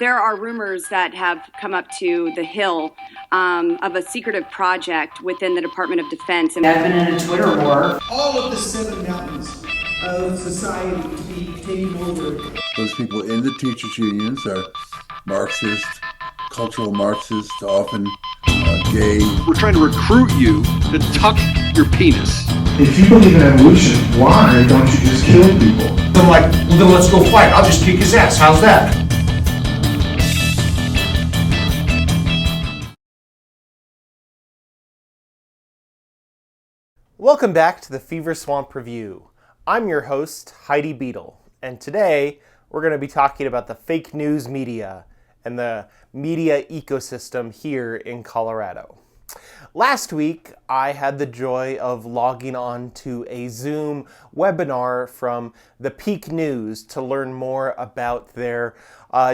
There are rumors that have come up to the Hill of a secretive project within the Department of Defense. I've been in a Twitter war. All of the 7 mountains of society to be taken over. Those people in the teachers' unions are Marxist, cultural Marxists, often gay. We're trying to recruit you to tuck your penis. If you believe in evolution, why don't you just kill people? I'm like, well then let's go fight. I'll just kick his ass. How's that? Welcome back to the Fever Swamp Review. I'm your host, Heidi Beetle, and today we're going to be talking about the fake news media and the media ecosystem here in Colorado. Last week, I had the joy of logging on to a Zoom webinar from the Peak News to learn more about their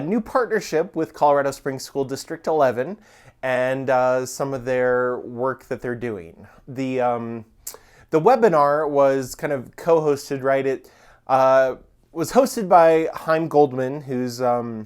new partnership with Colorado Springs School District 11 and some of their work that they're doing. The webinar was kind of co-hosted, right? It was hosted by Chaim Goldman, who's a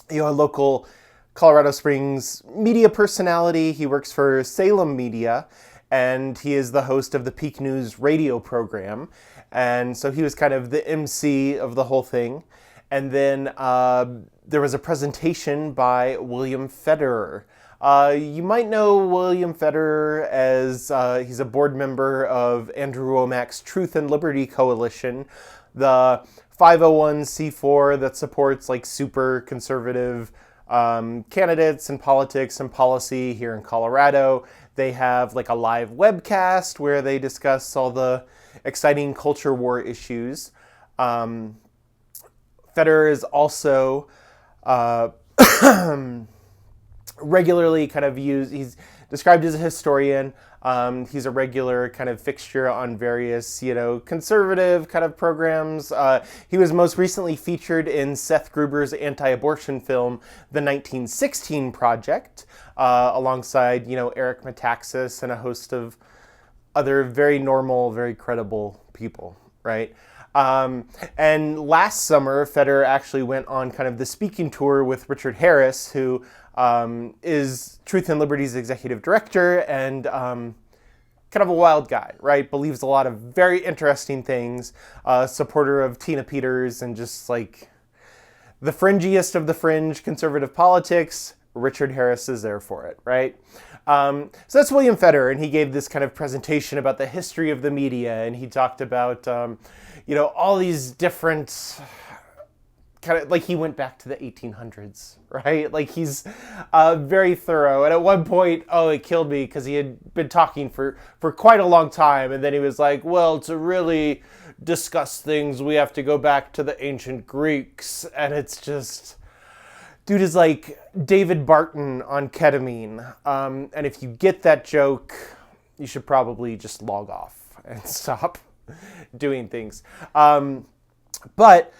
local Colorado Springs media personality. He works for Salem Media, and he is the host of the Peak News radio program. And so he was kind of the MC of the whole thing. And then there was a presentation by William Federer. You might know William Federer as he's a board member of Andrew Womack's Truth and Liberty Coalition, the 501c4 that supports like super conservative candidates in politics and policy here in Colorado. They have like a live webcast where they discuss all the exciting culture war issues. Federer is also regularly kind of used, he's described as a historian. He's a regular kind of fixture on various, conservative kind of programs. He was most recently featured in Seth Gruber's anti-abortion film, The 1916 Project, alongside, Eric Metaxas and a host of other very normal, very credible people, right? And last summer, Federer actually went on kind of the speaking tour with Richard Harris, who is Truth and Liberty's executive director and kind of a wild guy, right? Believes a lot of very interesting things, supporter of Tina Peters and just like the fringiest of the fringe conservative politics. Richard Harris is there for it, right? So that's William Federer, and he gave this kind of presentation about the history of the media, and he talked about, all these different kind of, like he went back to the 1800s, right? Like he's very thorough. And at one point, it killed me because he had been talking for quite a long time. And then he was like, well, to really discuss things, we have to go back to the ancient Greeks. And it's just, dude is like David Barton on ketamine. And if you get that joke, you should probably just log off and stop doing things. But,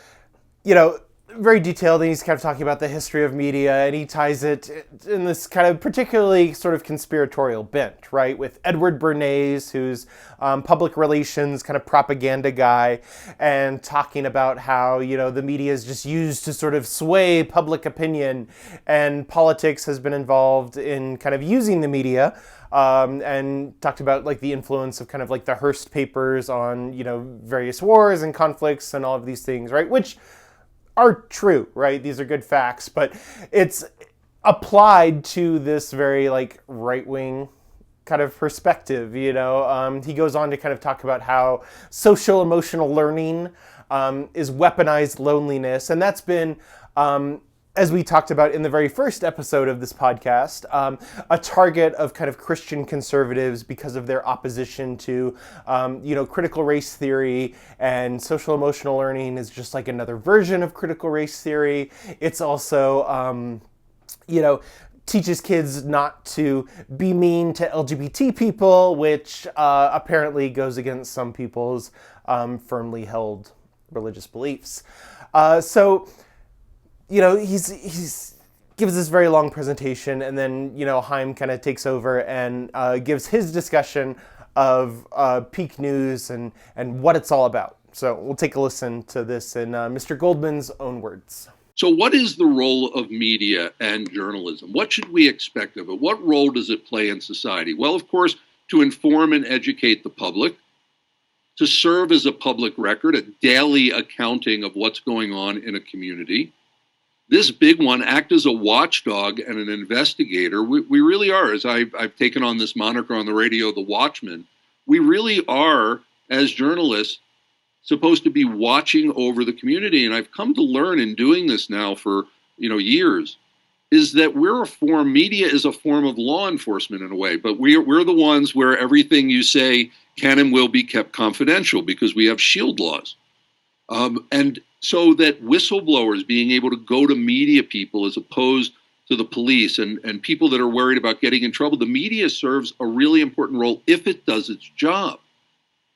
very detailed, and he's kind of talking about the history of media, and he ties it in this kind of particularly sort of conspiratorial bent, right? With Edward Bernays, who's public relations kind of propaganda guy, and talking about how, the media is just used to sort of sway public opinion, and politics has been involved in kind of using the media, and talked about like the influence of kind of like the Hearst papers on, various wars and conflicts and all of these things, right? Which are true, right? These are good facts, but it's applied to this very like right-wing kind of perspective, He goes on to kind of talk about how social emotional learning is weaponized loneliness, and that's been as we talked about in the very first episode of this podcast, a target of kind of Christian conservatives because of their opposition to, critical race theory, and social emotional learning is just like another version of critical race theory. It's also, teaches kids not to be mean to LGBT people, which apparently goes against some people's firmly held religious beliefs. He's gives this very long presentation, and then, Chaim kind of takes over and gives his discussion of Peak News and what it's all about. So we'll take a listen to this in Mr. Goldman's own words. So what is the role of media and journalism? What should we expect of it? What role does it play in society? Well, of course, to inform and educate the public, to serve as a public record, a daily accounting of what's going on in a community. This big one, act as a watchdog and an investigator. We really are, as I've taken on this moniker on the radio, the Watchman. We really are, as journalists, supposed to be watching over the community. And I've come to learn in doing this now for years, is that media is a form of law enforcement in a way, but we're the ones where everything you say can and will be kept confidential because we have shield laws. And so that whistleblowers being able to go to media people as opposed to the police and people that are worried about getting in trouble, the media serves a really important role if it does its job.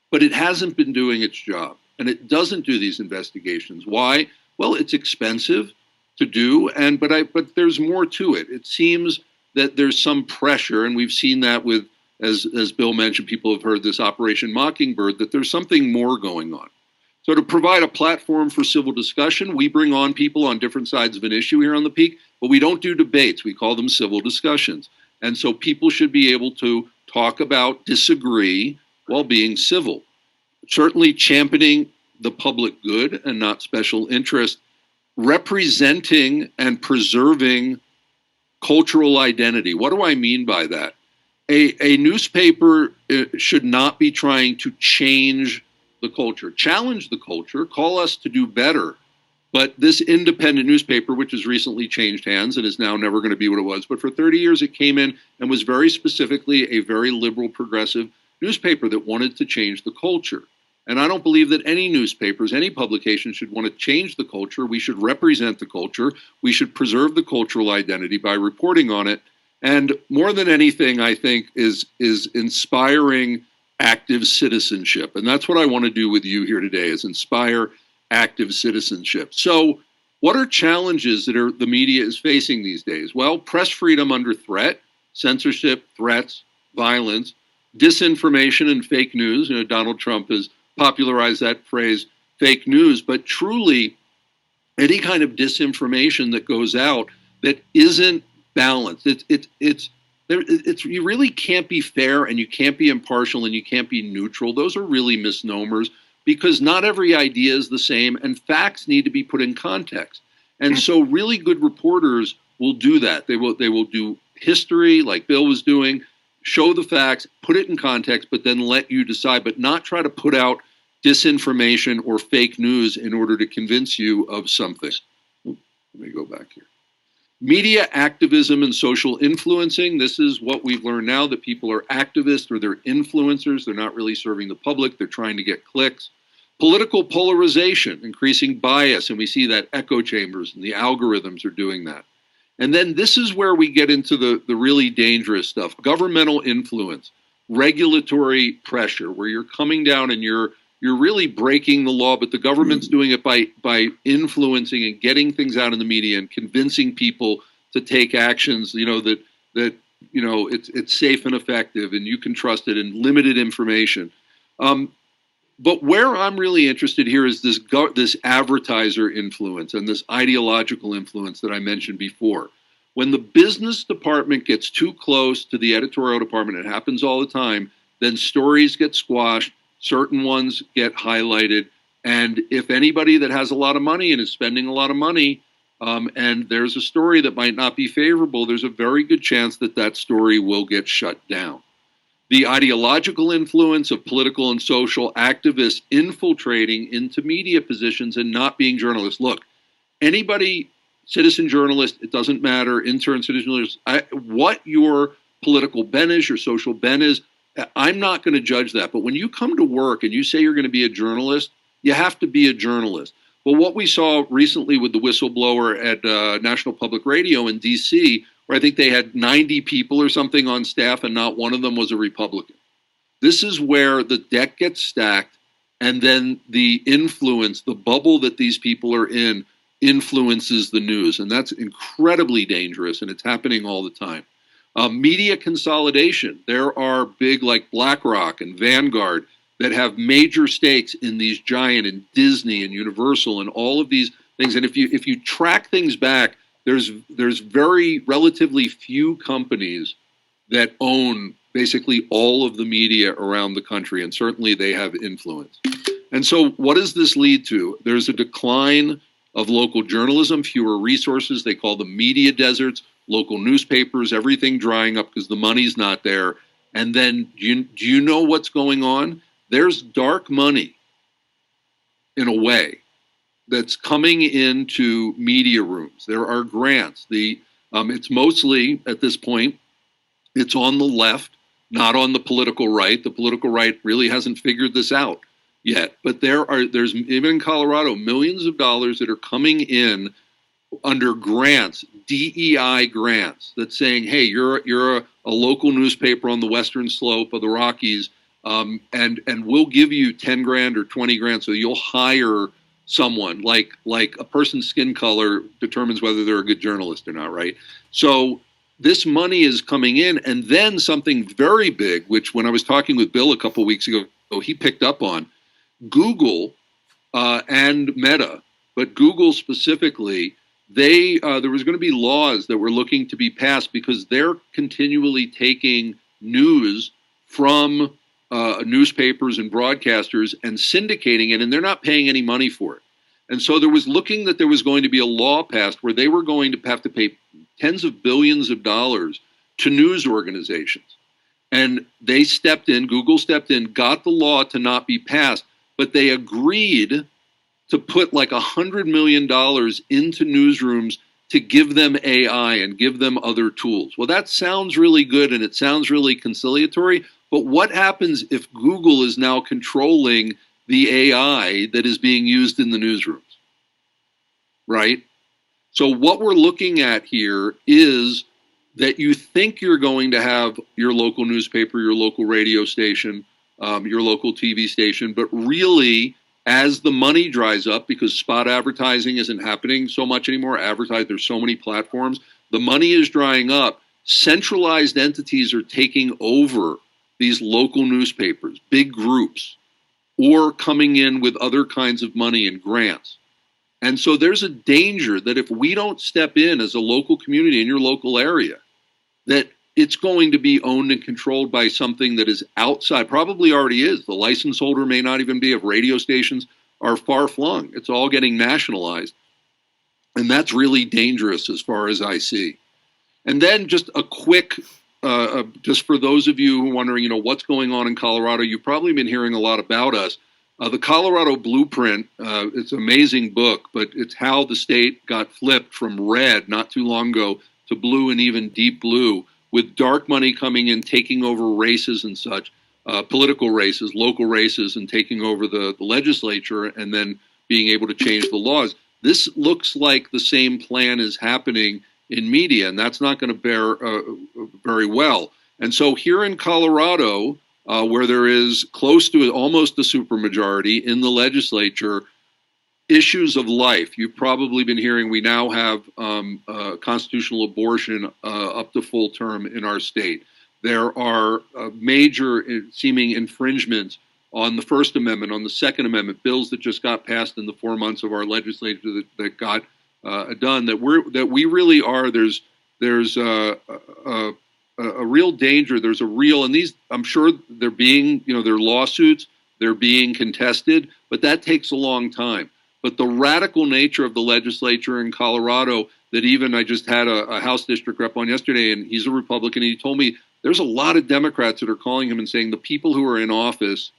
But it hasn't been doing its job, and it doesn't do these investigations. Why? Well, it's expensive to do, but there's more to it. It seems that there's some pressure, and we've seen that with, as Bill mentioned, people have heard this Operation Mockingbird, that there's something more going on. So to provide a platform for civil discussion, we bring on people on different sides of an issue here on The Peak, but we don't do debates. We call them civil discussions. And so people should be able to talk about, disagree, while being civil. Certainly championing the public good and not special interest, representing and preserving cultural identity. What do I mean by that? A newspaper should not be trying to change the culture, challenge the culture, call us to do better. But this independent newspaper, which has recently changed hands and is now never going to be what it was, but for 30 years it came in and was very specifically a very liberal, progressive newspaper that wanted to change the culture. And I don't believe that any newspapers, any publication should want to change the culture. We should represent the culture. We should preserve the cultural identity by reporting on it. And more than anything, I think, is inspiring active citizenship. And that's what I want to do with you here today, is inspire active citizenship. So what are challenges that the media is facing these days? Well, press freedom under threat, censorship, threats, violence, disinformation and fake news. Donald Trump has popularized that phrase, fake news, but truly any kind of disinformation that goes out that isn't balanced. You really can't be fair, and you can't be impartial, and you can't be neutral. Those are really misnomers, because not every idea is the same, and facts need to be put in context. And so really good reporters will do that. They will do history like Bill was doing, show the facts, put it in context, but then let you decide, but not try to put out disinformation or fake news in order to convince you of something. Let me go back here. Media activism and social influencing. This is what we've learned now, that people are activists or they're influencers. They're not really serving the public. They're trying to get clicks. Political polarization, increasing bias, and we see that echo chambers and the algorithms are doing that. And then this is where we get into the really dangerous stuff. Governmental influence, regulatory pressure, where you're coming down and you're really breaking the law, but the government's doing it by influencing and getting things out in the media and convincing people to take actions, that it's safe and effective and you can trust it, and limited information. But where I'm really interested here is this advertiser influence and this ideological influence that I mentioned before. When the business department gets too close to the editorial department, it happens all the time, then stories get squashed, certain ones get highlighted, and if anybody that has a lot of money and is spending a lot of money, and there's a story that might not be favorable, there's a very good chance that story will get shut down. The ideological influence of political and social activists infiltrating into media positions and not being journalists. Look, anybody, citizen journalist, it doesn't matter, intern, citizen journalist, what your political bent is, your social bent is, I'm not going to judge that. But when you come to work and you say you're going to be a journalist, you have to be a journalist. Well, what we saw recently with the whistleblower at National Public Radio in D.C., where I think they had 90 people or something on staff and not one of them was a Republican. This is where the deck gets stacked, and then the influence, the bubble that these people are in, influences the news. And that's incredibly dangerous, and it's happening all the time. Media consolidation. There are big like BlackRock and Vanguard that have major stakes in these giant, and Disney and Universal and all of these things. And if you track things back, there's very relatively few companies that own basically all of the media around the country, and certainly they have influence. And so what does this lead to? There's a decline of local journalism, fewer resources. They call them media deserts, local newspapers, everything drying up because the money's not there. And then do you know what's going on? There's dark money, in a way, that's coming into media rooms. There are grants. It's mostly, at this point, it's on the left, not on the political right. The political right really hasn't figured this out yet. But there's even in Colorado, millions of dollars that are coming in under grants, DEI grants, that's saying, hey, you're a local newspaper on the western slope of the Rockies, and we'll give you 10 grand or 20 grand, so you'll hire someone, like a person's skin color determines whether they're a good journalist or not, right? So this money is coming in, and then something very big, which when I was talking with Bill a couple of weeks ago, he picked up on, Google and Meta, but Google specifically, there was going to be laws that were looking to be passed because they're continually taking news from newspapers and broadcasters and syndicating it, and they're not paying any money for it. And so there was going to be a law passed where they were going to have to pay tens of billions of dollars to news organizations. And they stepped in, Google stepped in, got the law to not be passed, but they agreed to put like $100 million into newsrooms to give them AI and give them other tools. Well, that sounds really good and it sounds really conciliatory, but what happens if Google is now controlling the AI that is being used in the newsrooms, right? So what we're looking at here is that you think you're going to have your local newspaper, your local radio station, your local TV station, but really, as the money dries up, because spot advertising isn't happening so much anymore, there's so many platforms, the money is drying up, centralized entities are taking over these local newspapers, big groups, or coming in with other kinds of money and grants. And so there's a danger that if we don't step in as a local community in your local area, that it's going to be owned and controlled by something that is outside, probably already is. The license holder may not even be, if radio stations are far flung. It's all getting nationalized. And that's really dangerous as far as I see. And then just a quick, just for those of you who are wondering, what's going on in Colorado, you've probably been hearing a lot about us. The Colorado Blueprint, it's an amazing book, but it's how the state got flipped from red not too long ago to blue and even deep blue, with dark money coming in, taking over races and such, political races, local races, and taking over the legislature and then being able to change the laws. This looks like the same plan is happening in media, and that's not going to bear very well. And so here in Colorado, where there is close to almost a supermajority in the legislature, issues of life. You've probably been hearing we now have constitutional abortion up to full term in our state. There are major seeming infringements on the First Amendment, on the Second Amendment, bills that just got passed in the 4 months of our legislature that got done. That we really are. There's a real danger. There's a real, and these, I'm sure they're being, they're lawsuits, they're being contested, but that takes a long time. But the radical nature of the legislature in Colorado, that even I just had a House district rep on yesterday, and he's a Republican, and he told me there's a lot of Democrats that are calling him and saying the people who are in office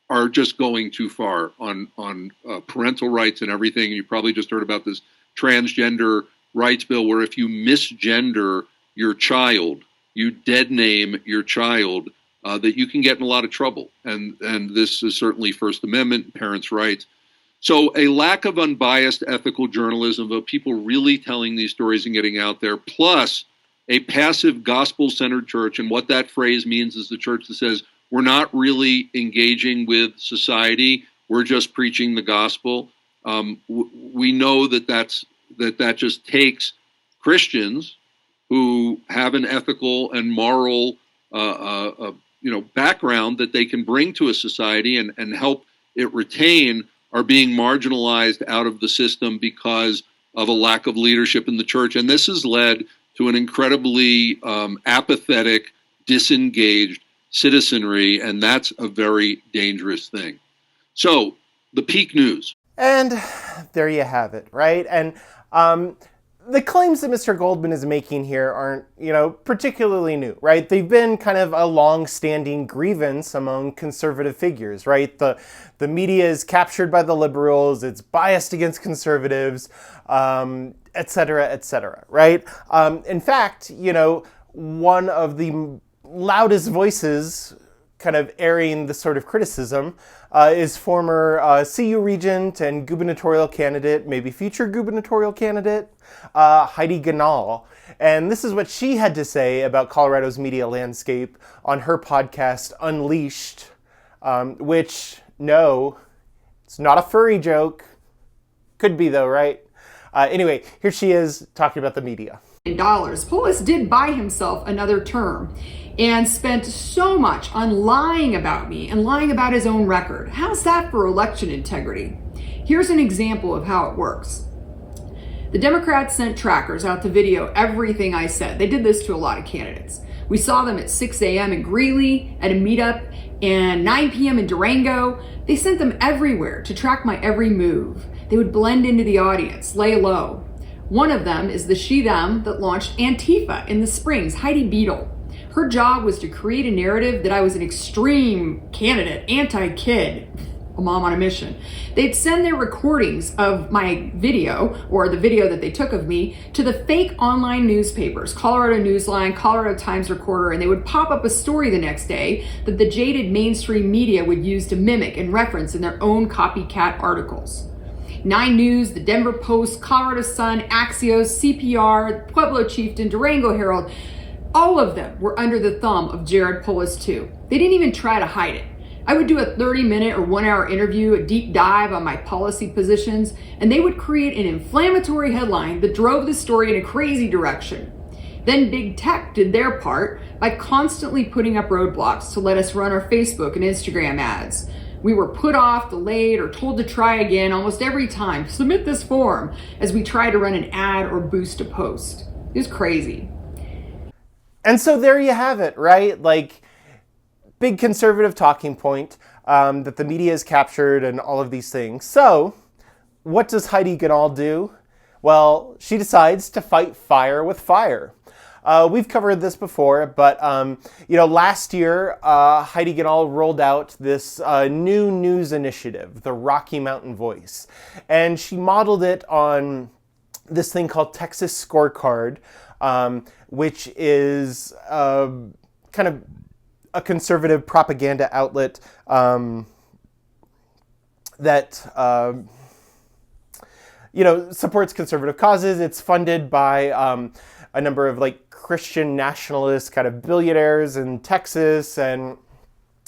are just going too far on parental rights and everything. And you probably just heard about this transgender rights bill where if you misgender your child, you dead name your child, that you can get in a lot of trouble. And this is certainly First Amendment, parents' rights. So a lack of unbiased ethical journalism of people really telling these stories and getting out there, plus a passive gospel-centered church. And what that phrase means is the church that says, we're not really engaging with society, we're just preaching the gospel. We know that just takes Christians who have an ethical and moral background that they can bring to a society and help it retain, are being marginalized out of the system because of a lack of leadership in the church. And this has led to an incredibly apathetic, disengaged citizenry, and that's a very dangerous thing. So, the peak news. And there you have it, right? And the claims that Mr. Goldman is making here aren't, particularly new, right? They've been kind of a long-standing grievance among conservative figures, right? The media is captured by the liberals, it's biased against conservatives, et cetera, right? In fact, one of the loudest voices kind of airing the sort of criticism is former CU regent and gubernatorial candidate, maybe future gubernatorial candidate, Heidi Ganahl. And this is what she had to say about Colorado's media landscape on her podcast, Unleashed, which, no, it's not a furry joke. Could be though, right? Anyway, here she is talking about the media. Polis did buy himself another term and spent so much on lying about me and lying about his own record. How's that for election integrity? Here's an example of how it works. The Democrats sent trackers out to video everything I said. They did this to a lot of candidates. We saw them at 6 a.m. in Greeley at a meetup and 9 p.m. in Durango. They sent them everywhere to track my every move. They would blend into the audience, lay low. One of them is the she-them that launched Antifa in the Springs, Heidi Beadle. Her job was to create a narrative that I was an extreme candidate, anti-kid, a mom on a mission. They'd send their recordings of my video, or the video that they took of me, to the fake online newspapers, Colorado Newsline, Colorado Times Recorder, and they would pop up a story the next day that the jaded mainstream media would use to mimic and reference in their own copycat articles. 9 News, the Denver Post, Colorado Sun, Axios, CPR, Pueblo Chieftain, Durango Herald, all of them were under the thumb of Jared Polis too. They didn't even try to hide it. I would do a 30-minute or 1-hour interview, a deep dive on my policy positions, and they would create an inflammatory headline that drove the story in a crazy direction. Then big tech did their part by constantly putting up roadblocks to let us run our Facebook and Instagram ads. We were put off, delayed, or told to try again almost every time. Submit this form as we tried to run an ad or boost a post. It was crazy. And so there you have it, right? Like, big conservative talking point that the media is captured and all of these things. So what does Heidi Ganahl do? Well, she decides to fight fire with fire. We've covered this before, but last year, Heidi Ganahl rolled out this new news initiative, the Rocky Mountain Voice. And she modeled it on this thing called Texas Scorecard, which is kind of a conservative propaganda outlet that supports conservative causes. It's funded by a number of Christian nationalist kind of billionaires in Texas, and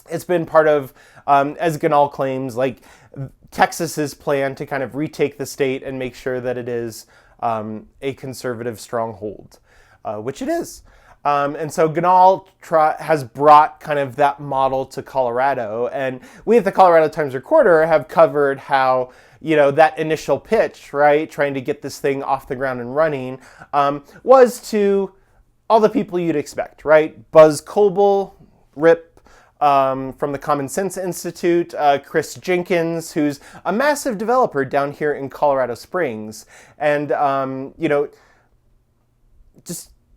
it's been part of, as Ganahl claims, Texas's plan to kind of retake the state and make sure that it is a conservative stronghold, which it is. And so Ganahl has brought kind of that model to Colorado, and we at the Colorado Times Recorder have covered how that initial pitch, right, trying to get this thing off the ground and running, was to all the people you'd expect, right? Buzz Koble, Rip, from the Common Sense Institute, Chris Jenkins, who's a massive developer down here in Colorado Springs, and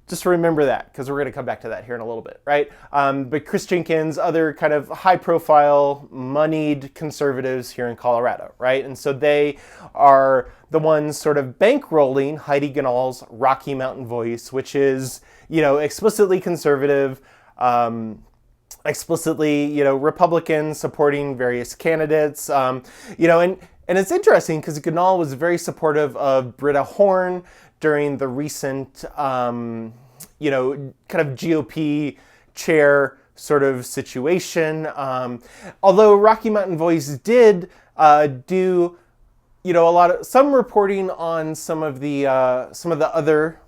just remember that, because we're going to come back to that here in a little bit, right? But Chris Jenkins, other kind of high-profile, moneyed conservatives here in Colorado, right? And so they are the ones sort of bankrolling Heidi Ganahl's Rocky Mountain Voice, which is, explicitly conservative, explicitly, Republican, supporting various candidates, and it's interesting because Ganahl was very supportive of Britta Horn during the recent, kind of GOP chair sort of situation. Although Rocky Mountain Voice did do, some reporting on some of the other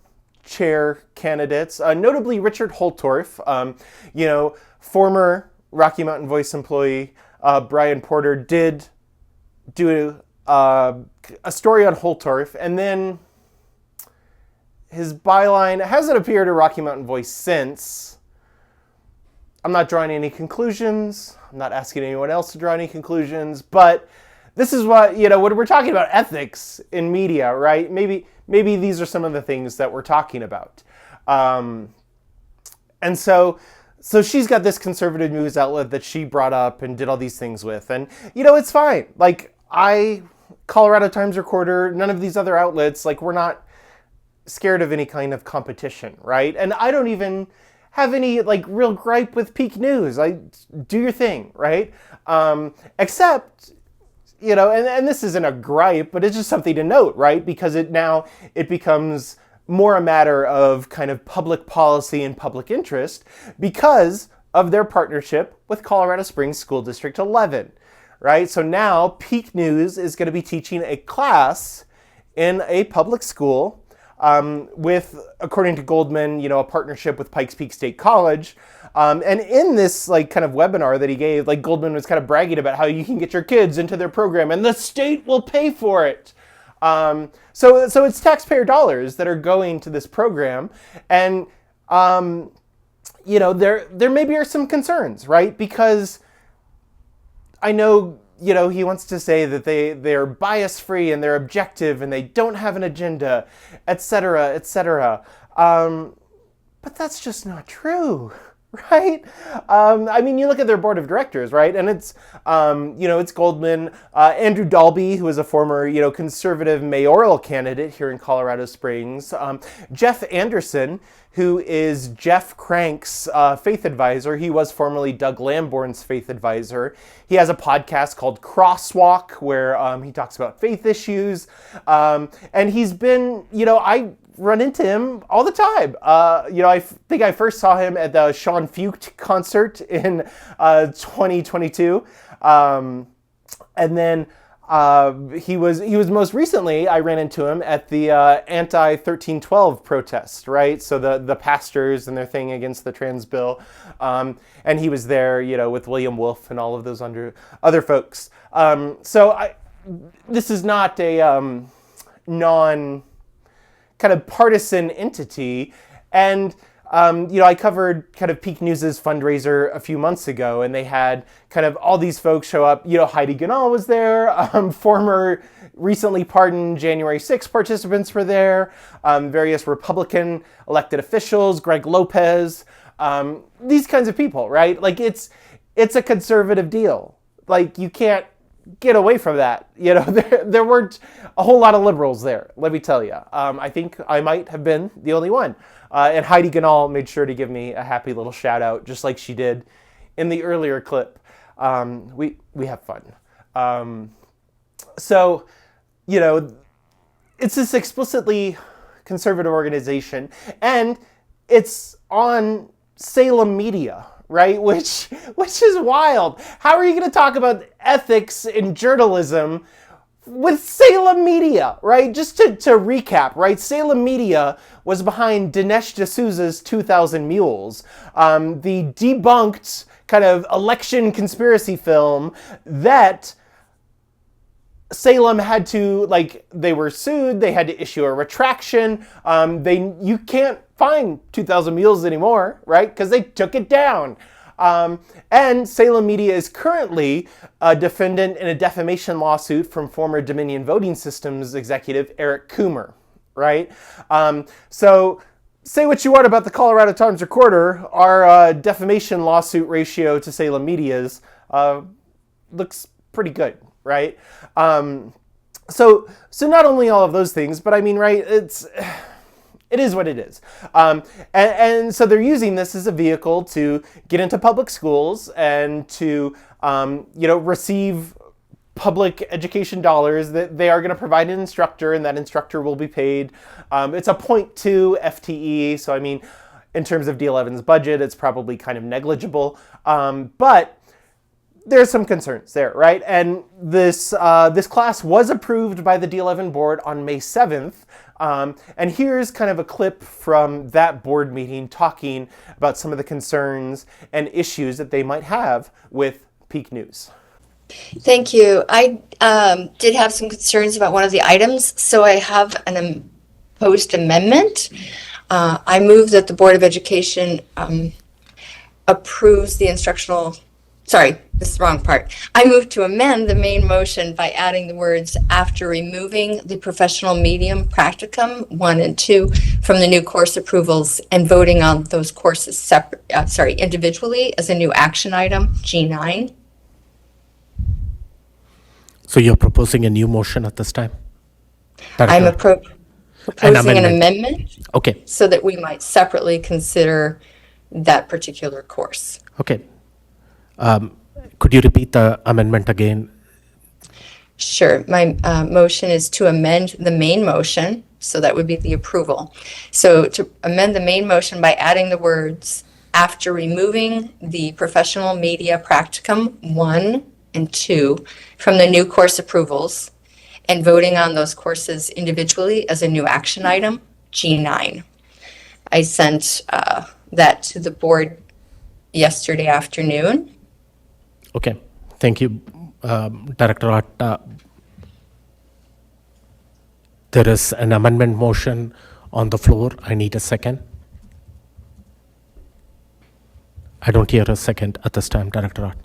chair candidates, notably Richard Holtorf, former Rocky Mountain Voice employee Brian Porter did do a story on Holtorf, and then his byline hasn't appeared in Rocky Mountain Voice since. I'm not drawing any conclusions. I'm not asking anyone else to draw any conclusions, but this is what, when we're talking about ethics in media, right? Maybe these are some of the things that we're talking about. And so she's got this conservative news outlet that she brought up and did all these things with. And, it's fine. Like, Colorado Times Recorder, none of these other outlets, like, we're not scared of any kind of competition, right? And I don't even have any, like, real gripe with Peak News. Do your thing, right? Except, and this isn't a gripe, but it's just something to note, right? Because it becomes more a matter of kind of public policy and public interest because of their partnership with Colorado Springs School District 11, right? So now Peak News is going to be teaching a class in a public school with, according to Goldman, a partnership with Pikes Peak State College. And in this like kind of webinar that he gave, like Goldman was kind of bragging about how you can get your kids into their program and the state will pay for it. So it's taxpayer dollars that are going to this program. And, there maybe are some concerns, right? Because I know, he wants to say that they're bias-free and they're objective and they don't have an agenda, et cetera, et cetera. But that's just not true, right? You look at their board of directors, right? And it's, it's Goldman, Andrew Dalby, who is a former, conservative mayoral candidate here in Colorado Springs, Jeff Anderson, who is Jeff Crank's faith advisor. He was formerly Doug Lamborn's faith advisor. He has a podcast called Crosswalk where he talks about faith issues. And he's been, I run into him all the time. I think I first saw him at the Sean Fucht concert in 2022. And then he was most recently, I ran into him at the anti-1312 protest, right? So the pastors and their thing against the trans bill. And he was there, with William Wolf and all of those other folks. This is not a non kind of partisan entity. And I covered kind of Peak News's fundraiser a few months ago, and they had kind of all these folks show up. Heidi Ganahl was there. Former, recently pardoned January 6th participants were there. Various Republican elected officials, Greg Lopez, these kinds of people, right? Like it's a conservative deal. Like you can't get away from that. There weren't a whole lot of liberals there, let me tell you. I think I might have been the only one. And Heidi Ganahl made sure to give me a happy little shout out, just like she did in the earlier clip. We have fun. It's this explicitly conservative organization, and it's on Salem Media, right? Which is wild. How are you going to talk about ethics in journalism with Salem Media, right? Just to recap, right? Salem Media was behind Dinesh D'Souza's 2,000 Mules, the debunked kind of election conspiracy film that Salem had to, they were sued, they had to issue a retraction. You can't find 2,000 Mules anymore, right? Because they took it down. And Salem Media is currently a defendant in a defamation lawsuit from former Dominion Voting Systems executive Eric Coomer, right? So say what you want about the Colorado Times Recorder, our defamation lawsuit ratio to Salem Media's looks pretty good, right? So not only all of those things, but right, it is what it is. And so they're using this as a vehicle to get into public schools and to, receive public education dollars that they are going to provide an instructor, and that instructor will be paid. It's a 0.2 FTE. So, in terms of D11's budget, it's probably kind of negligible. But there's some concerns there, right? And this class was approved by the D11 board on May 7th. And here's kind of a clip from that board meeting talking about some of the concerns and issues that they might have with Peak News. Thank you. I did have some concerns about one of the items, so I have an proposed amendment. I move that the Board of Education approves the instructional, sorry, this is the wrong part. I move to amend the main motion by adding the words after removing the professional medium practicum 1 and 2 from the new course approvals and voting on those courses individually as a new action item, G9. So you're proposing a new motion at this time? I'm proposing an amendment. amendment Okay, so that we might separately consider that particular course. okay. Could you repeat the amendment again? Sure. My motion is to amend the main motion, so that would be the approval. So to amend the main motion by adding the words after removing the professional media practicum 1 and 2 from the new course approvals and voting on those courses individually as a new action item, G9. I sent that to the board yesterday afternoon. Okay, thank you, Director Ott. There is an amendment motion on the floor. I need a second. I don't hear a second at this time, Director Ott.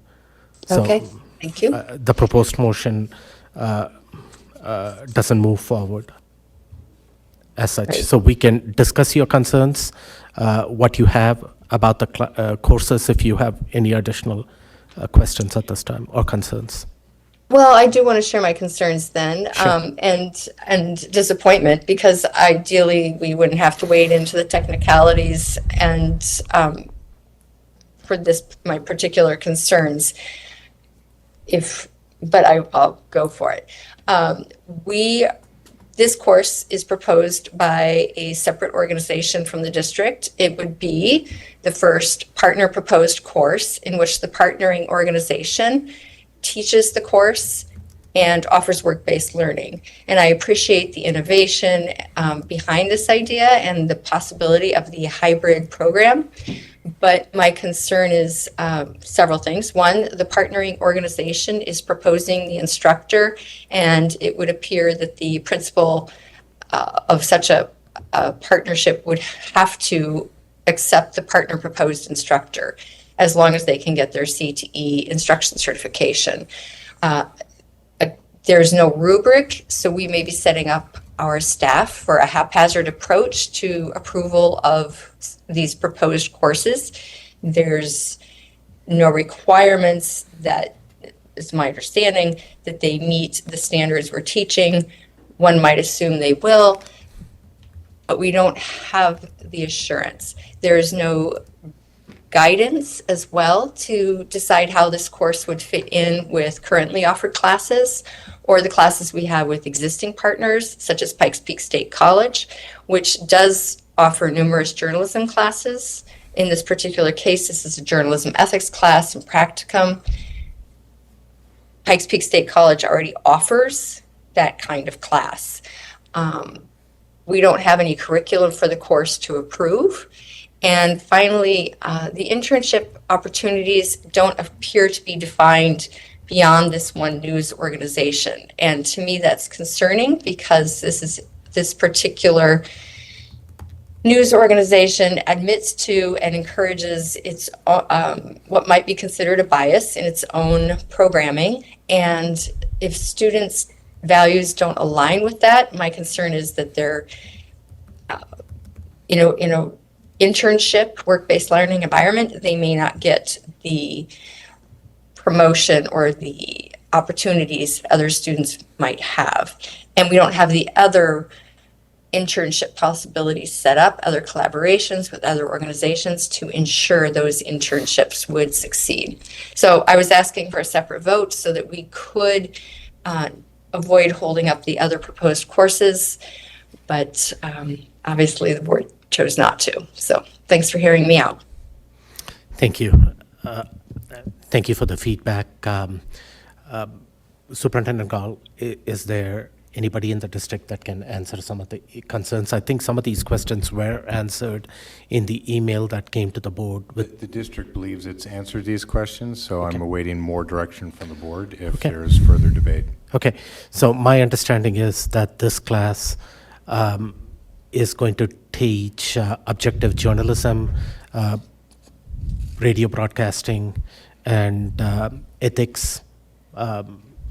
So, Okay, thank you. the proposed motion doesn't move forward as such. Right. So we can discuss your concerns, what you have about the courses, if you have any additional questions at this time or concerns. Well, I do want to share my concerns then, Sure. and disappointment, because ideally we wouldn't have to wade into the technicalities and for my particular concerns. But I'll go for it. This course is proposed by a separate organization from the district. It would be the first partner proposed course in which the partnering organization teaches the course and offers work-based learning. And I appreciate the innovation behind this idea and the possibility of the hybrid program. But my concern is several things. One, the partnering organization is proposing the instructor, and it would appear that the principal of such a partnership would have to accept the partner proposed instructor as long as they can get their CTE instruction certification. There's no rubric, so we may be setting up our staff for a haphazard approach to approval of these proposed courses. There's no requirements that, it's my understanding, that they meet the standards we're teaching. One might assume they will, but we don't have the assurance. There's no guidance as well to decide how this course would fit in with currently offered classes or the classes we have with existing partners, such as Pikes Peak State College, which does offer numerous journalism classes. In this particular case, this is a journalism ethics class and practicum. Pikes Peak State College already offers that kind of class. We don't have any curriculum for the course to approve. And finally, the internship opportunities don't appear to be defined beyond this one news organization. And to me, that's concerning because this particular news organization admits to and encourages its what might be considered a bias in its own programming. And if students' values don't align with that, my concern is that they're, in a internship, work-based learning environment, they may not get the promotion or the opportunities other students might have. And we don't have the other internship possibilities set up, other collaborations with other organizations to ensure those internships would succeed. So I was asking for a separate vote so that we could avoid holding up the other proposed courses, but obviously the board chose not to. So thanks for hearing me out. Thank you. Thank you for the feedback. Superintendent Ganahl, is there anybody in the district that can answer some of the concerns. I think some of these questions were answered in the email that came to the board. The district believes it's answered these questions, so I'm awaiting more direction from the board if Okay. there's further debate. Okay, so my understanding is that this class is going to teach objective journalism, radio broadcasting, and ethics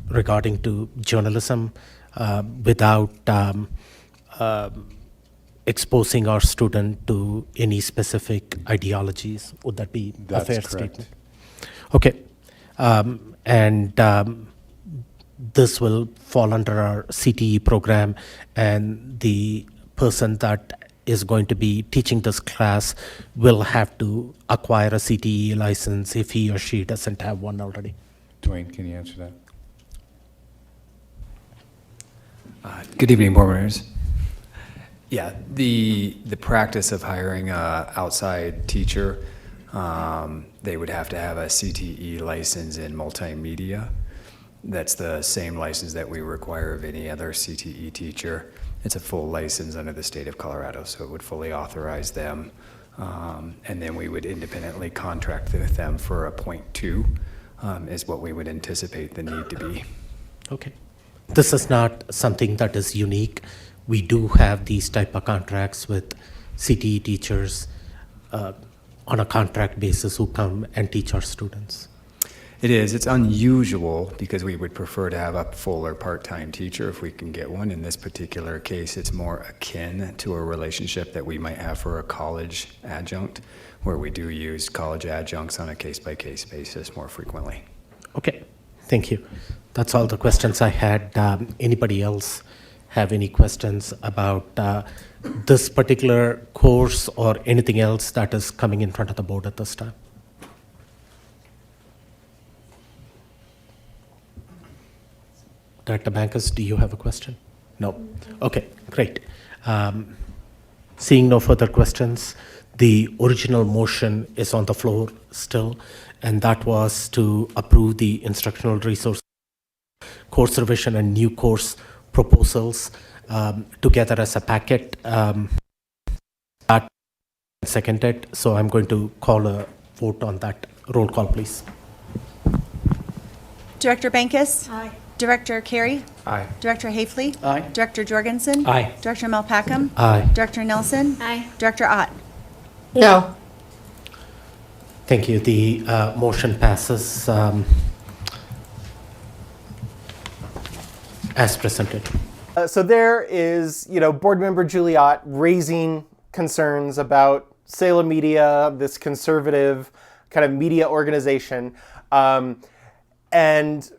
regarding to journalism without exposing our student to any specific ideologies. Would that be a fair correct. statement? Okay, and this will fall under our CTE program, and the person that is going to be teaching this class will have to acquire a CTE license if he or she doesn't have one already. Dwayne, can you answer that? Good evening, board members. Yeah, the practice of hiring an outside teacher, they would have to have a CTE license in multimedia. That's the same license that we require of any other CTE teacher. It's a full license under the state of Colorado, so it would fully authorize them. And then we would independently contract with them for a .2 is what we would anticipate the need to be. Okay. This is not something that is unique. We do have these type of contracts with CTE teachers on a contract basis who come and teach our students. It is. It's unusual because we would prefer to have a full or part-time teacher if we can get one. In this particular case, it's more akin to a relationship that we might have for a college adjunct, where we do use college adjuncts on a case-by-case basis more frequently. Okay, thank you. That's all the questions I had. Anybody else have any questions about this particular course or anything else that is coming in front of the board at this time? Director Bankus, do you have a question? No. Okay, great. Seeing no further questions, the original motion is on the floor still, and that was to approve the instructional resource course revision and new course proposals together as a packet. That seconded, so I'm going to call a vote on that. Roll call, please. Director Bankus? Aye. Director Carey? Aye. Director Hafley? Aye. Director Jorgensen? Aye. Director Melpacum? Aye. Director Nelson? Aye. Director Ott? No. Thank you. The motion passes as presented. So there is, Board Member Juliot raising concerns about Salem Media, this conservative kind of media organization, and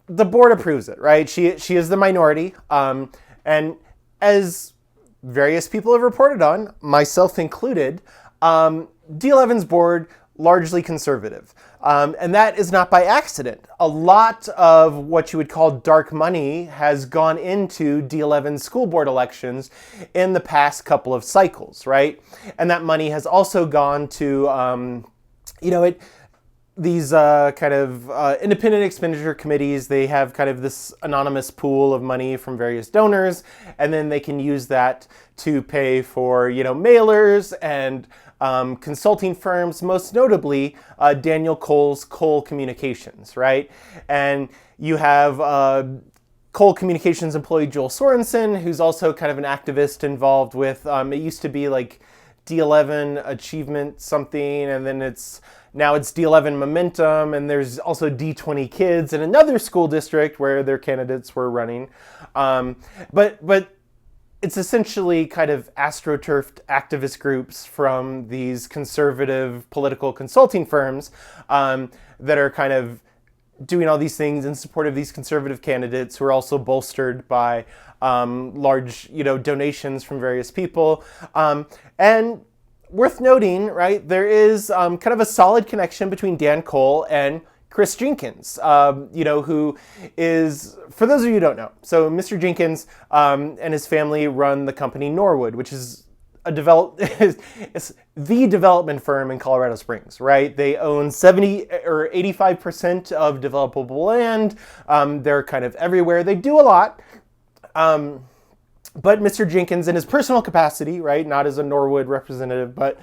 the board approves it, right? She is the minority, and as various people have reported on, myself included, D11's board largely conservative. And that is not by accident. A lot of what you would call dark money has gone into D11 school board elections in the past couple of cycles, right? And that money has also gone to, these kind of independent expenditure committees. They have kind of this anonymous pool of money from various donors, and then they can use that to pay for, mailers and consulting firms, most notably Daniel Cole's Cole Communications, right? And you have Cole Communications employee Joel Sorensen, who's also kind of an activist involved with, it used to be like D11 Achievement something, and then now it's D11 Momentum, and there's also D20 Kids in another school district where their candidates were running. But it's essentially kind of astroturfed activist groups from these conservative political consulting firms that are kind of doing all these things in support of these conservative candidates, who are also bolstered by large, donations from various people. And worth noting, right, there is kind of a solid connection between Dan Cole and Chris Jenkins, who is, for those of you who don't know, so Mr. Jenkins and his family run the company Norwood, which is it's the development firm in Colorado Springs, right? They own 70 or 85% of developable land. They're kind of everywhere. They do a lot. But Mr. Jenkins, in his personal capacity, right, not as a Norwood representative, but,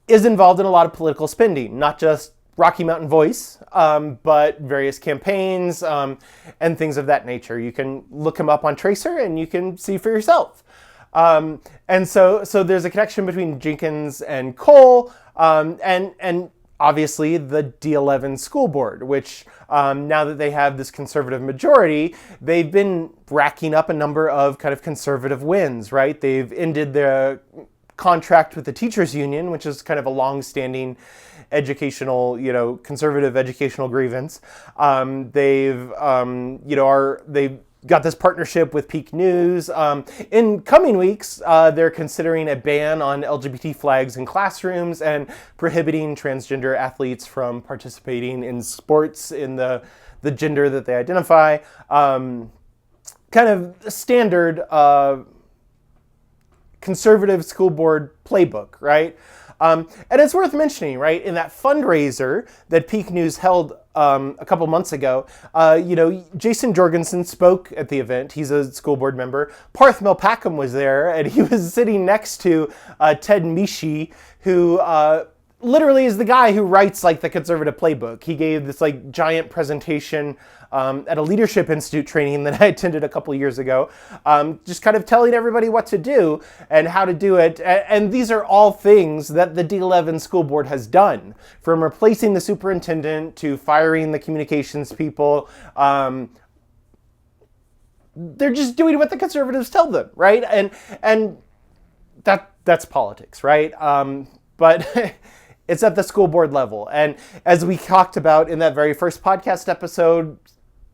is involved in a lot of political spending, not just Rocky Mountain Voice, but various campaigns and things of that nature. You can look him up on Tracer and you can see for yourself. And so there's a connection between Jenkins and Cole, and obviously the D11 school board, which now that they have this conservative majority, they've been racking up a number of kind of conservative wins, right? They've ended their contract with the teachers union, which is kind of a long-standing educational, conservative educational grievance. They've got this partnership with Peak News. In coming weeks, they're considering a ban on LGBT flags in classrooms and prohibiting transgender athletes from participating in sports in the gender that they identify. Kind of standard conservative school board playbook, right? And it's worth mentioning, right, in that fundraiser that Peak News held a couple months ago, Jason Jorgensen spoke at the event. He's a school board member. Parth Milpackham was there, and he was sitting next to Ted Mishi, who literally is the guy who writes like the conservative playbook. He gave this like giant presentation at a leadership institute training that I attended a couple years ago, just kind of telling everybody what to do and how to do it. And these are all things that the D11 school board has done, from replacing the superintendent to firing the communications people. They're just doing what the conservatives tell them, right? And that's politics, right? But it's at the school board level. And as we talked about in that very first podcast episode,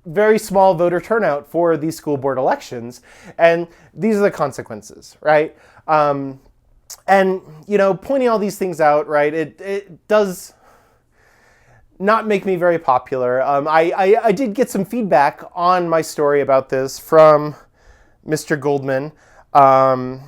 very small voter turnout for these school board elections. And these are the consequences, right? And, pointing all these things out, right, it does not make me very popular. I did get some feedback on my story about this from Mr. Goldman. And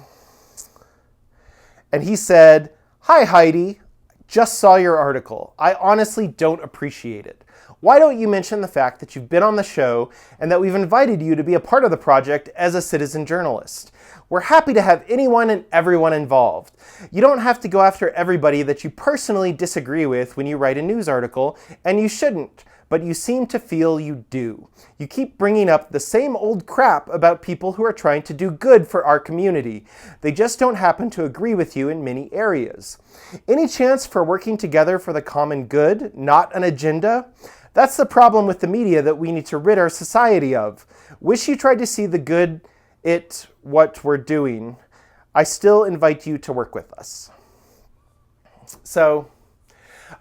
he said, "Hi, Heidi. Just saw your article. I honestly don't appreciate it. Why don't you mention the fact that you've been on the show and that we've invited you to be a part of the project as a citizen journalist? We're happy to have anyone and everyone involved. You don't have to go after everybody that you personally disagree with when you write a news article, and you shouldn't, but you seem to feel you do. You keep bringing up the same old crap about people who are trying to do good for our community. They just don't happen to agree with you in many areas. Any chance for working together for the common good, not an agenda? That's the problem with the media that we need to rid our society of. Wish you tried to see the good what we're doing. I still invite you to work with us." So,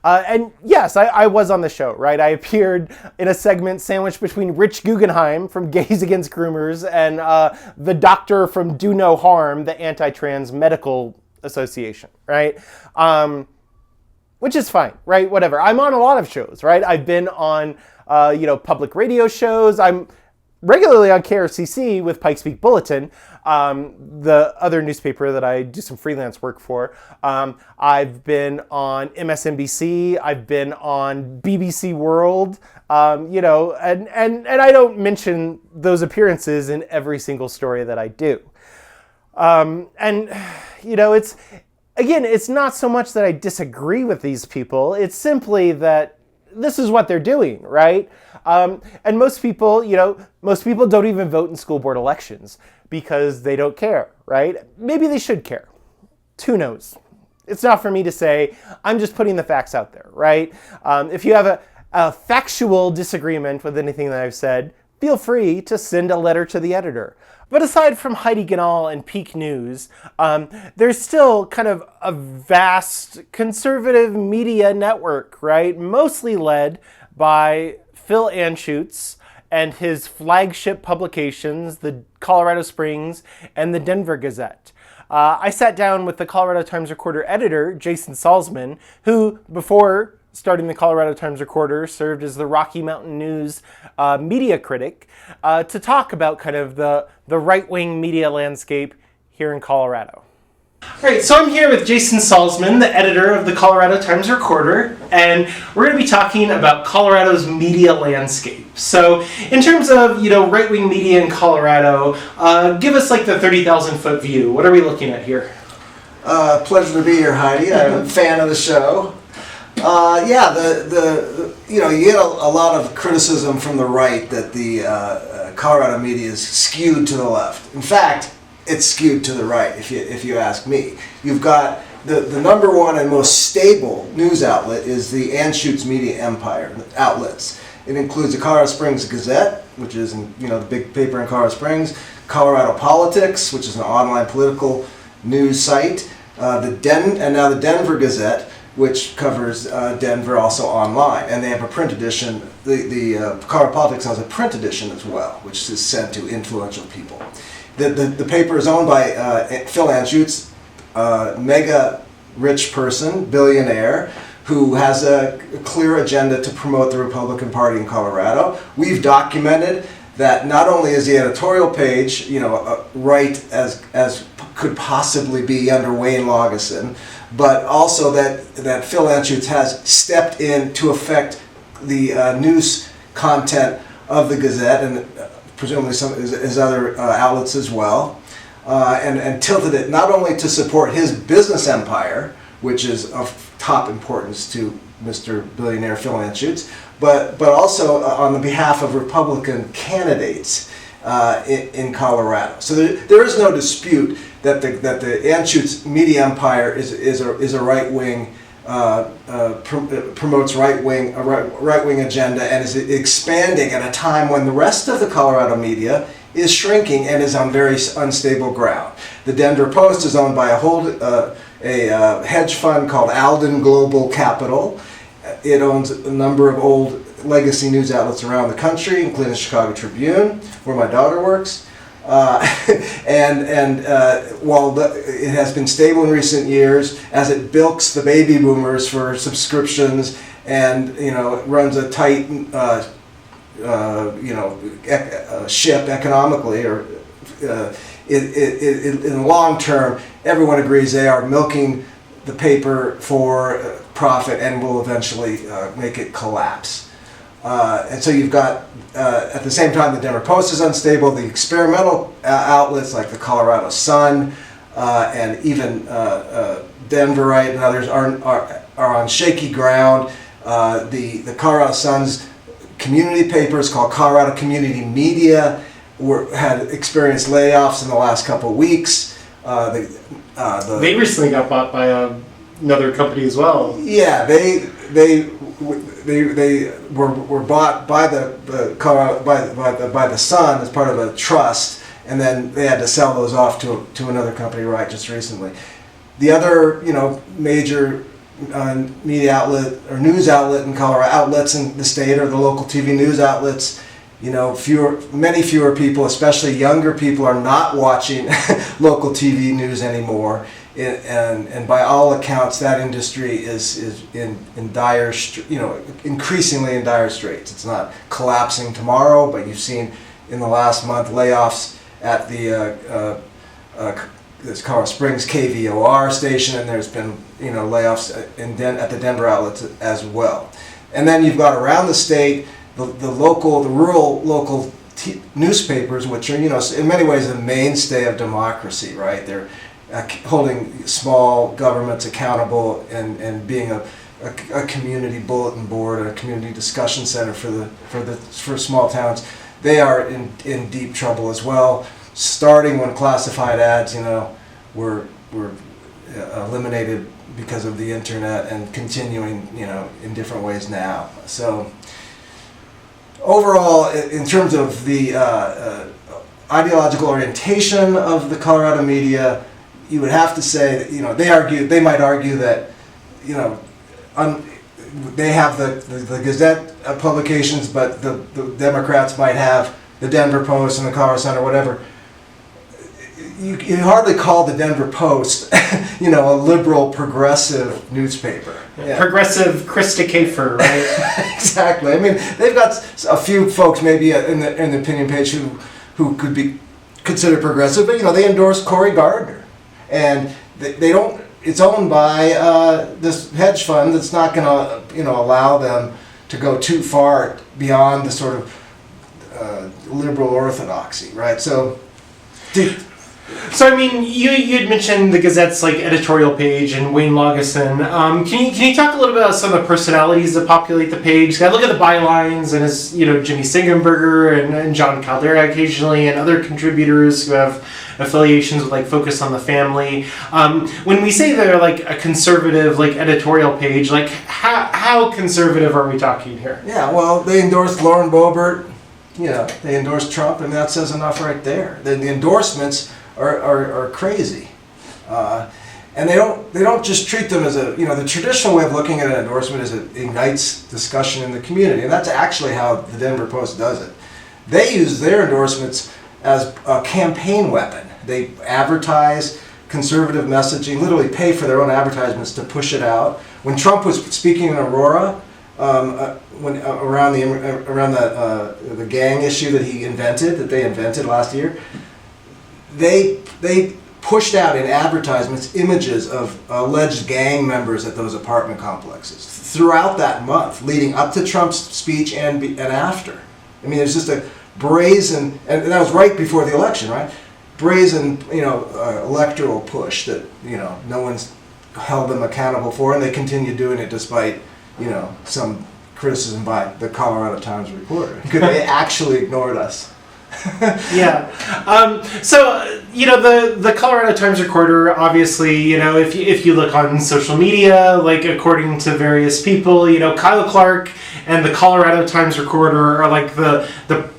and yes, I was on the show, right? I appeared in a segment sandwiched between Rich Guggenheim from Gays Against Groomers and the doctor from Do No Harm, the Anti-Trans Medical Association, right? Which is fine, right? Whatever. I'm on a lot of shows, right? I've been on, public radio shows. I'm regularly on KRCC with Pikes Peak Bulletin, the other newspaper that I do some freelance work for. I've been on MSNBC. I've been on BBC World, and I don't mention those appearances in every single story that I do. It's not so much that I disagree with these people. It's simply that this is what they're doing, right? And most people don't even vote in school board elections because they don't care, right? Maybe they should care. Who knows? It's not for me to say. I'm just putting the facts out there, right? If you have a factual disagreement with anything that I've said, feel free to send a letter to the editor. But aside from Heidi Ganahl and Peak News, there's still kind of a vast conservative media network, right? Mostly led by Phil Anschutz and his flagship publications, the Colorado Springs and the Denver Gazette. I sat down with the Colorado Times-Recorder editor, Jason Salzman, who, before starting the Colorado Times-Recorder, served as the Rocky Mountain News media critic, to talk about kind of the right-wing media landscape here in Colorado. Great, so I'm here with Jason Salzman, the editor of the Colorado Times-Recorder, and we're going to be talking about Colorado's media landscape. So, in terms of right-wing media in Colorado, give us like the 30,000-foot view. What are we looking at here? Pleasure to be here, Heidi. I'm a fan of the show. You get a lot of criticism from the right that the Colorado media is skewed to the left. In fact, it's skewed to the right, if you ask me. You've got the number one and most stable news outlet is the Anschutz media empire outlets. It includes the Colorado Springs Gazette, which is the big paper in Colorado Springs, Colorado Politics, which is an online political news site, and now the Denver Gazette, which covers Denver also online, and they have a print edition. The Colorado Politics has a print edition as well, which is sent to influential people. The paper is owned by Phil Anschutz, mega rich person, billionaire, who has a clear agenda to promote the Republican Party in Colorado. We've documented that not only is the editorial page, right as could possibly be under Wayne Lageson, but also that Phil Anschutz has stepped in to affect the news content of the Gazette and presumably some of his other outlets as well, and tilted it not only to support his business empire, which is of top importance to Mr. Billionaire Phil Anschutz, but also on the behalf of Republican candidates in Colorado. So there is no dispute that the Anschutz media empire is a right wing, promotes a right wing agenda, and is expanding at a time when the rest of the Colorado media is shrinking and is on very unstable ground. The Denver Post is owned by a hedge fund called Alden Global Capital. It owns a number of old legacy news outlets around the country, including the Chicago Tribune, where my daughter works. While it has been stable in recent years, as it bilks the baby boomers for subscriptions and runs a tight ship economically, or in the long term, everyone agrees they are milking the paper for profit and will eventually make it collapse. And so you've got, at the same time, the Denver Post is unstable. The experimental outlets like the Colorado Sun and even Denverite and others are on shaky ground. The Colorado Sun's community paper is called Colorado Community Media, had experienced layoffs in the last couple of weeks. They recently got bought by another company as well. Yeah, they were bought by the Colorado by the Sun as part of a trust, and then they had to sell those off to another company just recently. The other major media outlet or news outlet in Colorado, outlets in the state, are the local TV news outlets. Many fewer people, especially younger people, are not watching local TV news anymore. And by all accounts, that industry is in dire, increasingly in dire straits. It's not collapsing tomorrow, but you've seen in the last month layoffs at the this Colorado Springs KVOR station, and there's been layoffs at the Denver outlets as well. And then you've got around the state the rural local newspapers, which are in many ways the mainstay of democracy, right? They're holding small governments accountable and being a community bulletin board, a community discussion center for small towns. They are in deep trouble as well. Starting when classified ads, were eliminated because of the internet, and continuing, in different ways now. So overall, in terms of the ideological orientation of the Colorado media, you would have to say that they might argue that they have the Gazette publications, but the Democrats might have the Denver Post and the Colorado Sun or whatever. You hardly call the Denver Post, a liberal progressive newspaper. Yeah. Progressive Krista Kafer, right? Exactly. I mean, they've got a few folks maybe in the opinion page who could be considered progressive, but they endorse Cory Gardner, and they don't. It's owned by this hedge fund that's not going to allow them to go too far beyond the sort of liberal orthodoxy, right? So I mean, you had mentioned the Gazette's like editorial page and Wayne Lageson. Can you talk a little bit about some of the personalities that populate the page? I look at the bylines, and it's Jimmy Singenberger and John Caldera occasionally, and other contributors who have affiliations with like Focus on the Family. When we say they're like a conservative like editorial page, like how conservative are we talking here? Yeah, well, they endorsed Lauren Boebert. They endorsed Trump, and that says enough right there. The endorsements are crazy, and they don't just treat them as the traditional way of looking at an endorsement is it ignites discussion in the community, and that's actually how the Denver Post does it. They use their endorsements as a campaign weapon. They advertise conservative messaging, literally pay for their own advertisements to push it out. When Trump was speaking in Aurora, around the gang issue that they invented last year, they pushed out in advertisements images of alleged gang members at those apartment complexes throughout that month, leading up to Trump's speech and after. I mean, there's just a brazen, and that was right before the election, right? Brazen, electoral push that no one's held them accountable for, and they continue doing it despite some criticism by the Colorado Times Reporter. They actually ignored us. Yeah. The Colorado Times Recorder, obviously, if you look on social media, like according to various people, Kyle Clark and the Colorado Times Recorder are like the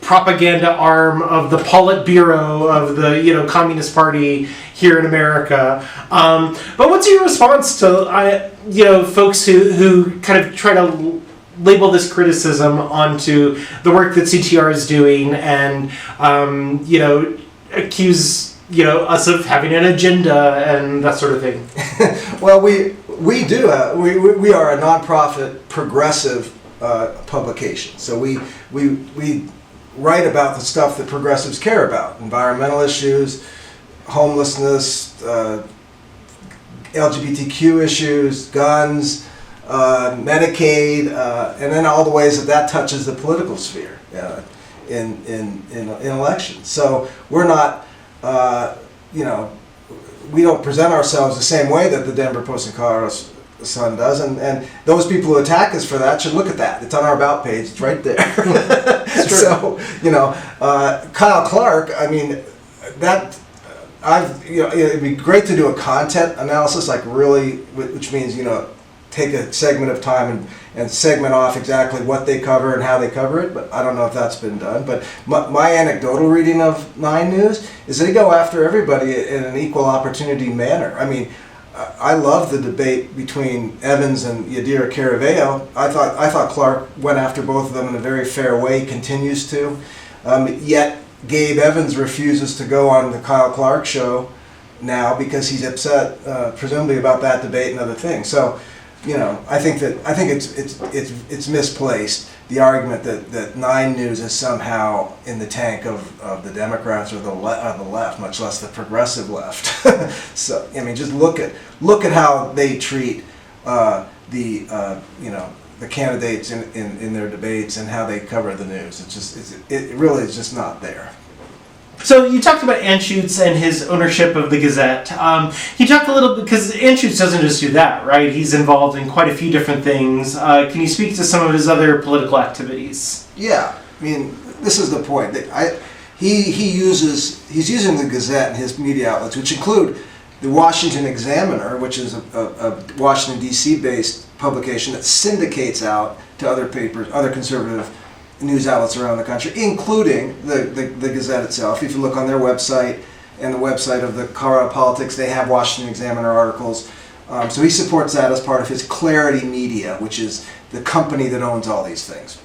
propaganda arm of the Politburo of the Communist Party here in America. But what's your response to folks who kind of try to label this criticism onto the work that CTR is doing and accuse us of having an agenda and that sort of thing? Well, we do. We are a nonprofit progressive publication, so we write about the stuff that progressives care about: environmental issues, homelessness, LGBTQ issues, guns, Medicaid, and then all the ways that touches the political sphere in elections. So we're not, we don't present ourselves the same way that the Denver Post and Colorado Sun does, and those people who attack us for that should look at that. It's on our about page. It's right there. So Kyle Clark. I mean, that. It'd be great to do a content analysis, like really, which means take a segment of time and segment off exactly what they cover and how they cover it, but I don't know if that's been done. But my anecdotal reading of 9 News is they go after everybody in an equal opportunity manner. I mean, I love the debate between Evans and Yadira Caraveo. I thought Clark went after both of them in a very fair way, continues to, yet Gabe Evans refuses to go on the Kyle Clark show now because he's upset, presumably about that debate and other things. So, I think it's misplaced, the argument that 9 News is somehow in the tank of the Democrats or the left, much less the progressive left. So, I mean, just look at how they treat the candidates in their debates and how they cover the news. It really is just not there. So you talked about Anschutz and his ownership of the Gazette. He talked a little bit, because Anschutz doesn't just do that, right? He's involved in quite a few different things. Can you speak to some of his other political activities? Yeah, I mean, this is the point. He's using the Gazette and his media outlets, which include the Washington Examiner, which is a Washington, D.C. based publication that syndicates out to other papers, other conservative news outlets around the country, including the Gazette itself. If you look on their website and the website of the Colorado Politics, they have Washington Examiner articles. So he supports that as part of his Clarity Media, which is the company that owns all these things.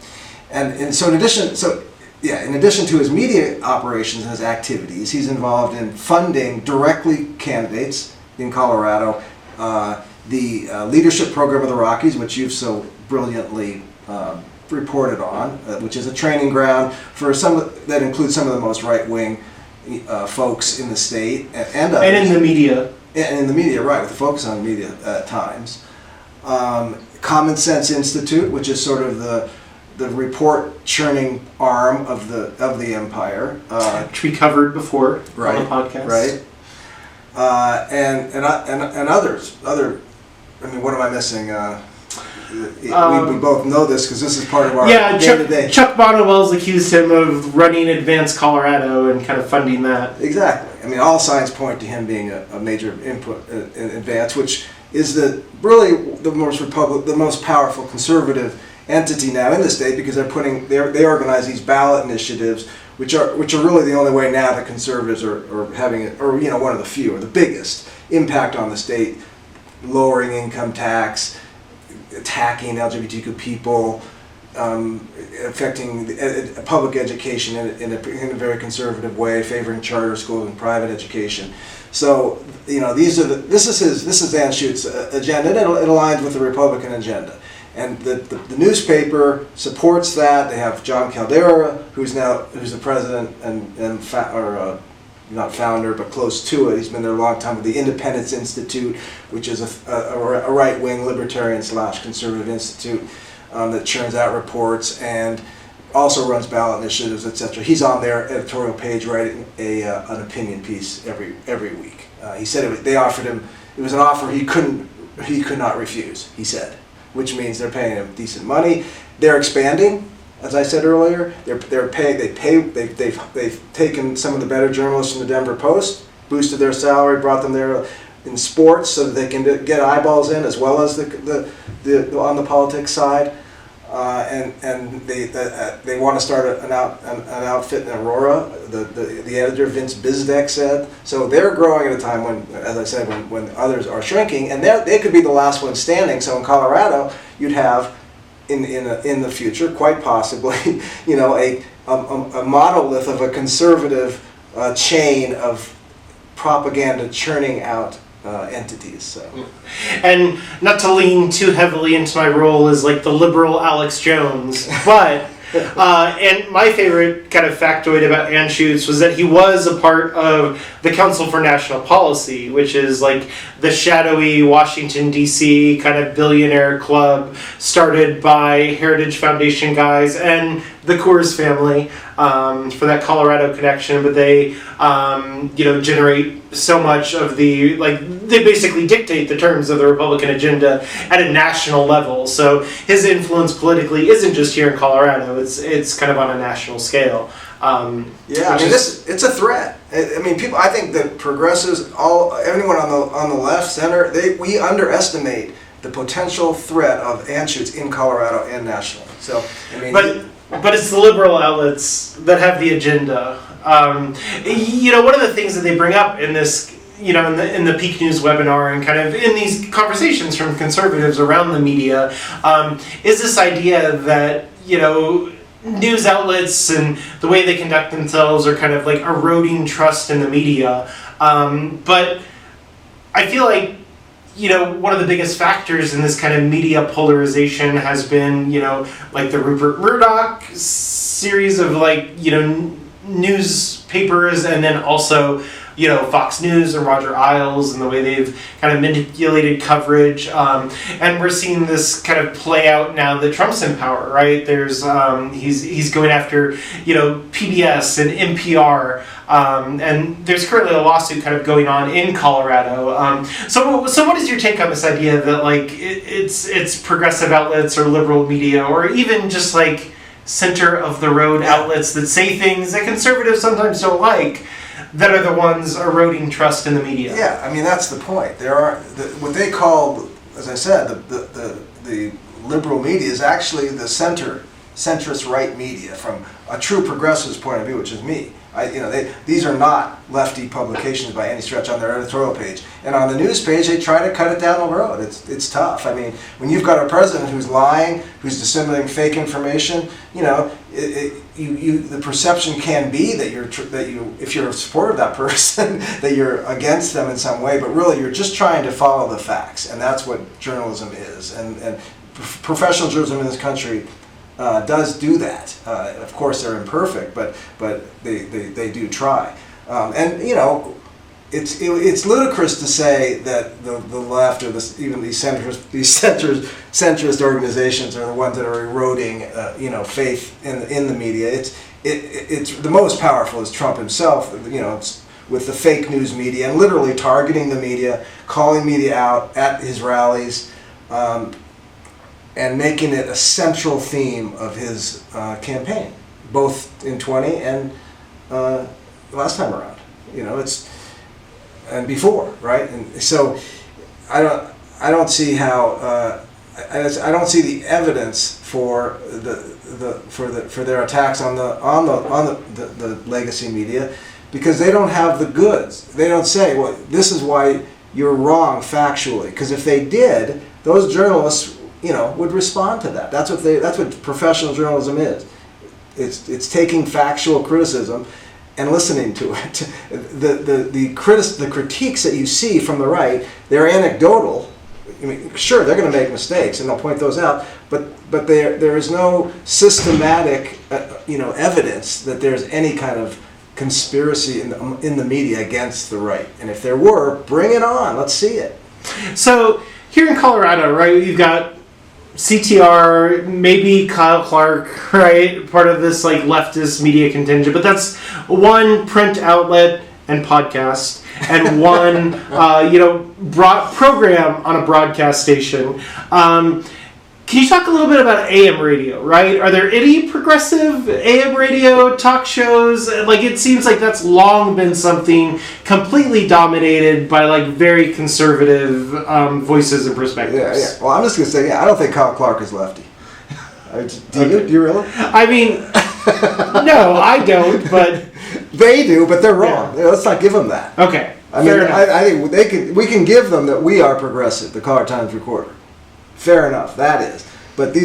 And so in addition to his media operations and his activities, he's involved in funding directly candidates in Colorado, the leadership program of the Rockies, which you've so brilliantly reported on, which is a training ground for that includes some of the most right-wing folks in the state and others. And in the media. And in the media, right, with a focus on media at times. Common Sense Institute, which is sort of the report churning arm of the empire, which we covered before right, on the podcast, right? And others. I mean, what am I missing? We both know this because this is part of our day-to-day. Chuck Bonnewell's accused him of running Advance Colorado and kind of funding that. Exactly. I mean, all signs point to him being a major input in Advance, which is really the most powerful conservative entity now in the state, because they organize these ballot initiatives, which are really the only way now that conservatives are having one of the few or the biggest impact on the state, lowering income tax, attacking LGBTQ people, affecting public education in a very conservative way, favoring charter schools and private education. So this is Anschutz's agenda, and it aligns with the Republican agenda. And the newspaper supports that. They have John Caldera, who's the president not founder, but close to it. He's been there a long time with the Independence Institute, which is a right-wing libertarian / conservative institute that churns out reports and also runs ballot initiatives, etc. He's on their editorial page writing an opinion piece every week. He said they offered him. It was an offer he could not refuse. He said, which means they're paying him decent money. They're expanding. As I said earlier, they've taken some of the better journalists from the Denver Post, boosted their salary, brought them there in sports so that they can get eyeballs in, as well as the on the politics side, and they want to start an outfit in Aurora. The editor Vince Bizdek said so. They're growing at a time when, as I said, when others are shrinking, and they could be the last one standing. So in Colorado, you'd have in the future, quite possibly, a monolith of a conservative chain of propaganda churning out entities. So, and not to lean too heavily into my role as like the liberal Alex Jones, but and my favorite kind of factoid about Anschutz was that he was a part of the Council for National Policy, which is like the shadowy Washington, D.C. kind of billionaire club started by Heritage Foundation guys and the Coors family for that Colorado connection, but they generate so much of they basically dictate the terms of the Republican agenda at a national level. So his influence politically isn't just here in Colorado; it's kind of on a national scale. It's a threat. I mean, people. I think that progressives, everyone on the left, center, we underestimate the potential threat of Anschutz in Colorado and nationally. So, I mean, but it's the liberal outlets that have the agenda. One of the things that they bring up in this, in the Peak News webinar and kind of in these conversations from conservatives around the media, is this idea that, news outlets and the way they conduct themselves are kind of like eroding trust in the media. But I feel like, one of the biggest factors in this kind of media polarization has been, like the Rupert Murdoch series of newspapers, and then also, Fox News and Roger Ailes and the way they've kind of manipulated coverage. And we're seeing this kind of play out now that Trump's in power, right? There's he's going after, PBS and NPR. And there's currently a lawsuit kind of going on in Colorado. So what is your take on this idea that it's progressive outlets or liberal media or even just center of the road outlets that say things that conservatives sometimes don't like, that are the ones eroding trust in the media? Yeah, I mean, that's the point. There are what they call, as I said, the liberal media is actually the centrist right media from a true progressive's point of view, which is me. These are not lefty publications by any stretch on their editorial page, and on the news page they try to cut it down the road. It's tough. I mean, when you've got a president who's lying, who's disseminating fake information, the perception can be that if you're a supporter of that person, that you're against them in some way, but really you're just trying to follow the facts, and that's what journalism is. And professional journalism in this country does do that. Of course, they're imperfect, but they do try. And it's ludicrous to say that the left or even these centrist organizations are the ones that are eroding faith in the media. It's the most powerful is Trump himself. It's with the fake news media and literally targeting the media, calling media out at his rallies, and making it a central theme of his campaign, both in 20 and last time around. And before, right? And so I don't see how I don't see the evidence for their attacks on the legacy media, because they don't have the goods. They don't say, well, this is why you're wrong factually, because if they did, those journalists would respond to that. That's what professional journalism is. It's taking factual criticism and listening to it. The critiques that you see from the right, they're anecdotal. I mean, sure, they're going to make mistakes, and they'll point those out. But there is no systematic, evidence that there's any kind of conspiracy in the media against the right. And if there were, bring it on. Let's see it. So here in Colorado, right, you've got CTR, maybe Kyle Clark, right? Part of this leftist media contingent, but that's one print outlet and podcast, and one program on a broadcast station. Can you talk a little bit about AM radio, right? Are there any progressive AM radio talk shows? It seems like that's long been something completely dominated by very conservative voices and perspectives. Yeah. Well, I'm just going to say, I don't think Kyle Clark is lefty. Do you really? I mean, no, I don't, but... They do, but they're wrong. Yeah. Let's not give them that. Okay, I think we can give them that we are progressive, the Colorado Times Recorder. Fair enough, that is. But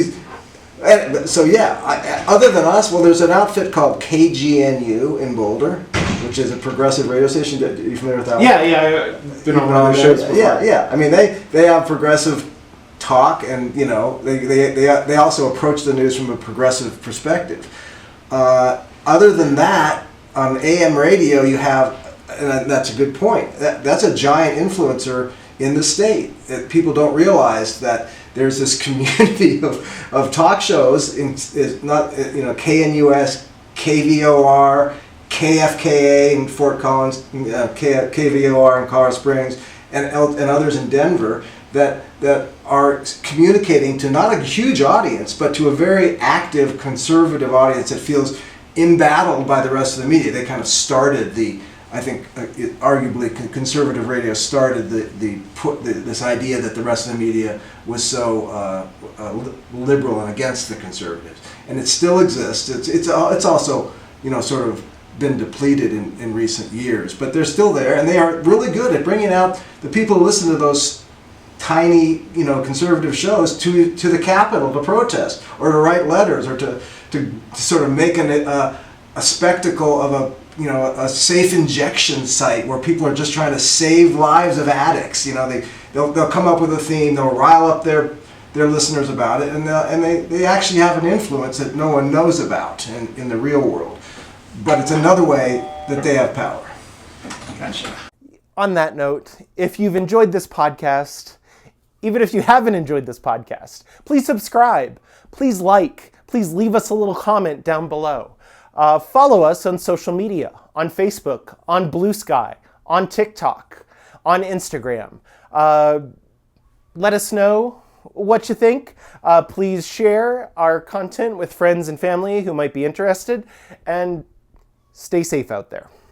other than us, well, there's an outfit called KGNU in Boulder, which is a progressive radio station. Are you familiar with that one? Yeah, I've been on one of their shows before. Yeah. I mean, they have progressive talk, and they also approach the news from a progressive perspective. Other than that, on AM radio, you have, and that's a good point, that's a giant influencer in the state. People don't realize that there's this community of talk shows, KNUS, KVOR, KFKA in Fort Collins, KVOR in Colorado Springs, and others in Denver that are communicating to not a huge audience, but to a very active conservative audience that feels embattled by the rest of the media. They kind of started arguably conservative radio started this idea that the rest of the media was so liberal and against the conservatives, and it still exists. It's also sort of been depleted in recent years, but they're still there, and they are really good at bringing out the people who listen to those tiny conservative shows to the Capitol to protest or to write letters or to sort of make a spectacle of a safe injection site where people are just trying to save lives of addicts. They'll come up with a theme, they'll rile up their listeners about it, and they actually have an influence that no one knows about in the real world. But it's another way that they have power. Gotcha. On that note, if you've enjoyed this podcast, even if you haven't enjoyed this podcast, please subscribe, please please leave us a little comment down below. Follow us on social media, on Facebook, on Blue Sky, on TikTok, on Instagram. Let us know what you think. Please share our content with friends and family who might be interested, and stay safe out there.